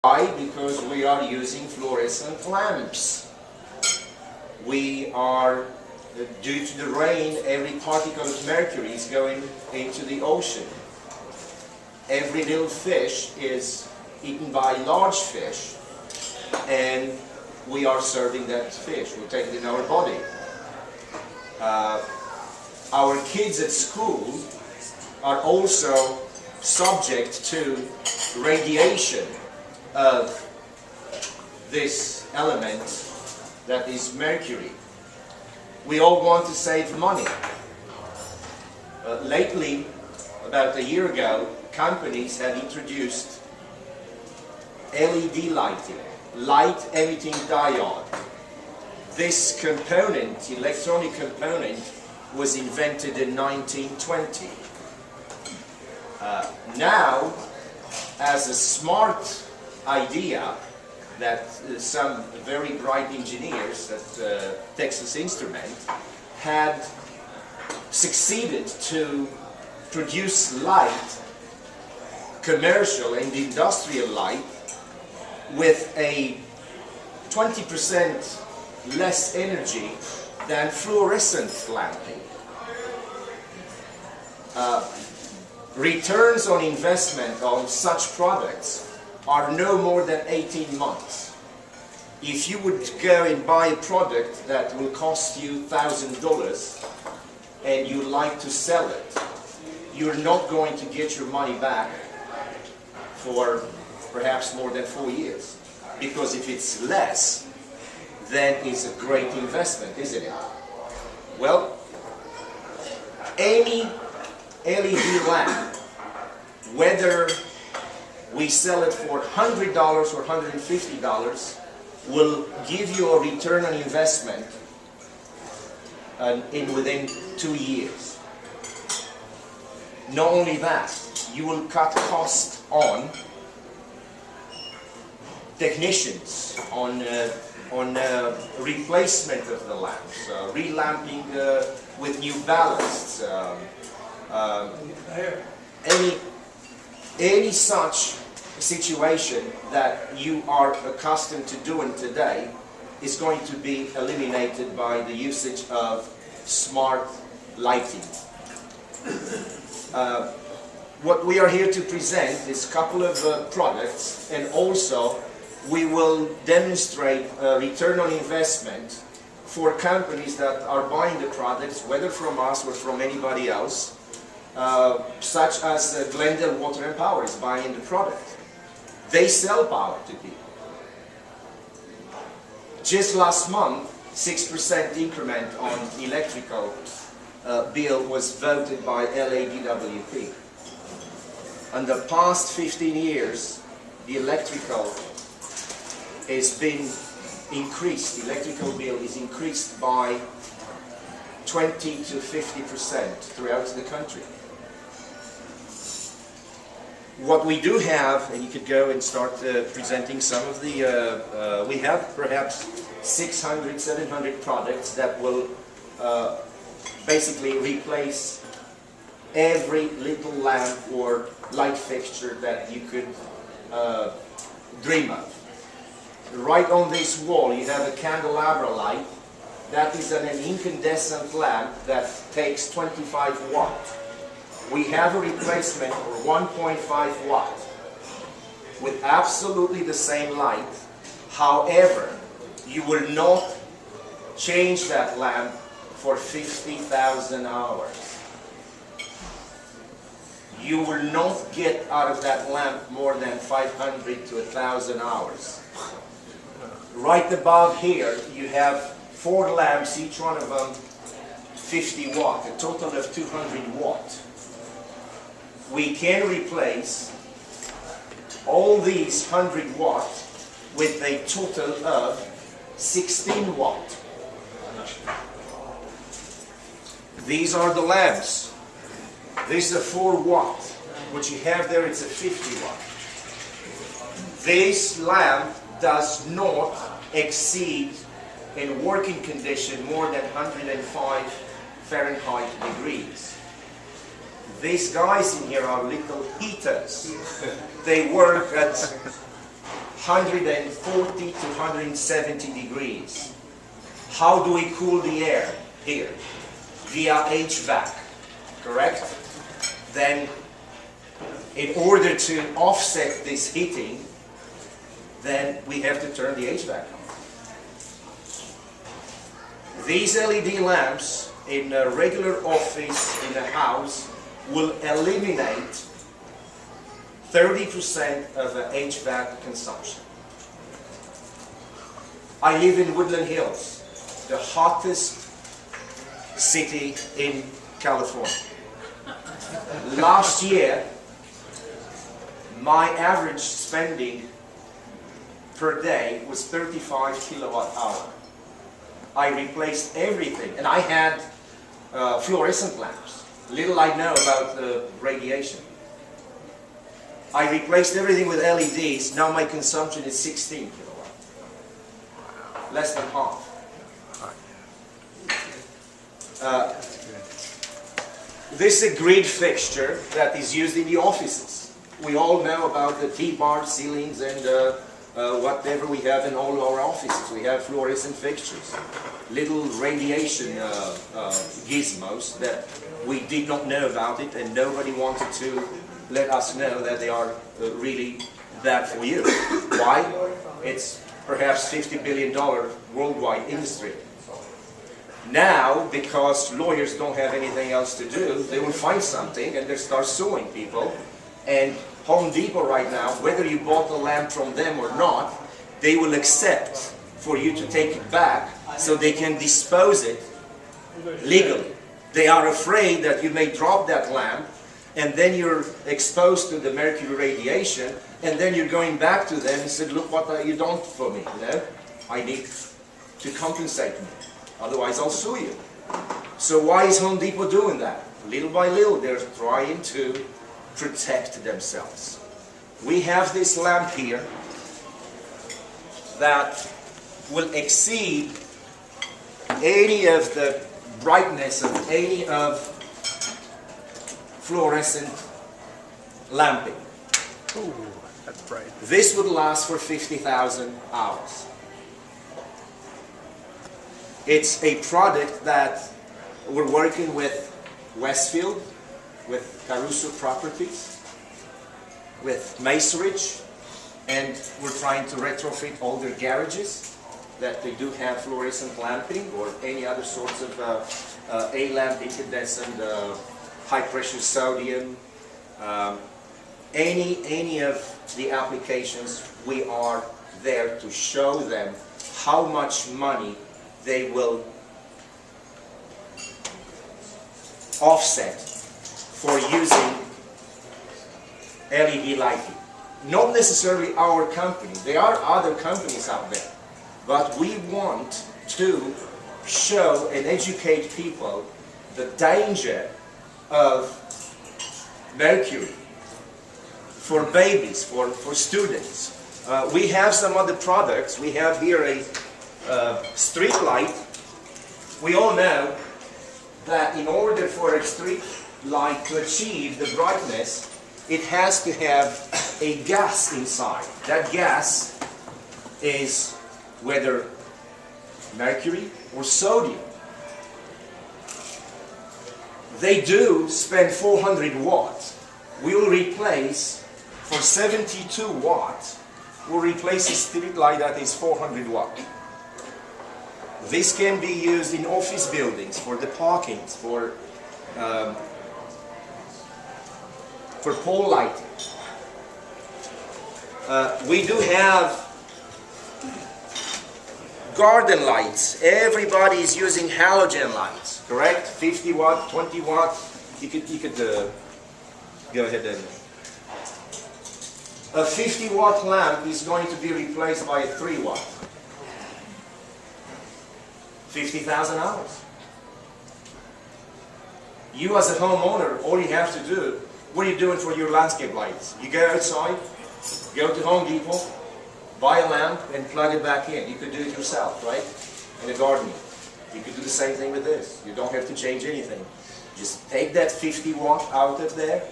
Why? Because we are using fluorescent lamps. We are, due to the rain, every particle of mercury is going into the ocean. Every little fish is eaten by large fish, and we are serving that fish. We take it in our body. Our kids at school are also subject to radiation of this element that is mercury. We all want to save money. Lately, about a year ago, companies have introduced LED lighting, light emitting diode. This component, electronic component, was invented in 1920. Now, as a smart idea that some very bright engineers at Texas Instruments had succeeded to produce light, commercial and industrial light, with a 20% less energy than fluorescent lamping. Returns on investment on such products are no more than 18 months. If you would go and buy a product that will cost you $1,000 and you like to sell it, you're not going to get your money back for perhaps more than 4 years. Because if it's less, then it's a great investment, isn't it? Well, any LED lamp, whether we sell it for $100 or $150, will give you a return on investment within 2 years. Not only that, you will cut costs on technicians, on replacement of the lamps, relamping with new ballasts, any such situation that you are accustomed to doing today is going to be eliminated by the usage of smart lighting. What we are here to present is a couple of products, and also we will demonstrate a return on investment for companies that are buying the products, whether from us or from anybody else, such as Glendale Water and Power is buying the product. They sell power to people. Just last month, 6% increment on electrical bill was voted by LADWP. In the past 15 years, the electrical has been increased. The electrical bill is increased by 20 to 50% throughout the country. What we do have, and you could go and start presenting some of the, we have perhaps 600, 700 products that will basically replace every little lamp or light fixture that you could dream of. Right on this wall you have a candelabra light. That is an incandescent lamp that takes 25 watts. We have a replacement for 1.5 watt with absolutely the same light. However, you will not change that lamp for 50,000 hours. You will not get out of that lamp more than 500 to 1,000 hours. Right above here, you have 4 lamps, each one of them 50 watt, a total of 200 watt. We can replace all these 100 watt with a total of 16 watt. These are the lamps. This is a 4 watt. What you have there, it's a 50 watt. This lamp does not exceed in working condition more than 105 Fahrenheit degrees. These guys in here are little heaters. They work at 140 to 170 degrees. How do we cool the air here? Via HVAC, correct? Then, in order to offset this heating, then we have to turn the HVAC on. These LED lamps in a regular office in a house will eliminate 30% of the HVAC consumption. I live in Woodland Hills, the hottest city in California. Last year, my average spending per day was 35 kilowatt hour. I replaced everything, and I had fluorescent lamps. Little I know about the radiation. I replaced everything with LEDs. Now my consumption is 16 kilowatt. Less than half. This is a grid fixture that is used in the offices. We all know about the T-bar ceilings and whatever we have in all our offices. We have fluorescent fixtures. Little radiation gizmos that we did not know about it, and nobody wanted to let us know that they are really bad for you. Why? It's perhaps $50 billion worldwide industry. Now, because lawyers don't have anything else to do, they will find something and they start suing people. And Home Depot right now, whether you bought the lamp from them or not, they will accept for you to take it back so they can dispose it legally. They are afraid that you may drop that lamp and then you're exposed to the mercury radiation, and then you're going back to them and said, look what you done for me, you know? I need to compensate me, otherwise I'll sue you. So why is Home Depot doing that? Little by little, they're trying to protect themselves. We have this lamp here that will exceed any of the brightness of any of fluorescent lamping. Ooh, that's bright. This would last for 50,000 hours. It's a product that we're working with Westfield, with Caruso Properties, with Macerich, and we're trying to retrofit all their garages that they do have fluorescent lamping or any other sorts of A-lamp, incandescent, high-pressure sodium, any of the applications. We are there to show them how much money they will offset for using LED lighting. Not necessarily our company. There are other companies out there. But we want to show and educate people the danger of mercury for babies, for students. We have some other products. We have here a street light. We all know that in order for a street light to achieve the brightness, it has to have a gas inside. That gas is whether mercury or sodium. They do spend 400 watts. We will replace, for 72 watts, we'll replace a street light that is 400 watts. This can be used in office buildings, for the parkings, for pole lighting. We do have garden lights. Everybody is using halogen lights, correct? 50 watt, 20 watt. You could go ahead and. A 50 watt lamp is going to be replaced by a 3 watt. 50,000 hours. You as a homeowner, all you have to do, what are you doing for your landscape lights? You go outside, go to Home Depot, buy a lamp and plug it back in. You could do it yourself, right? In a garden. You could do the same thing with this. You don't have to change anything. Just take that 50 watt out of there,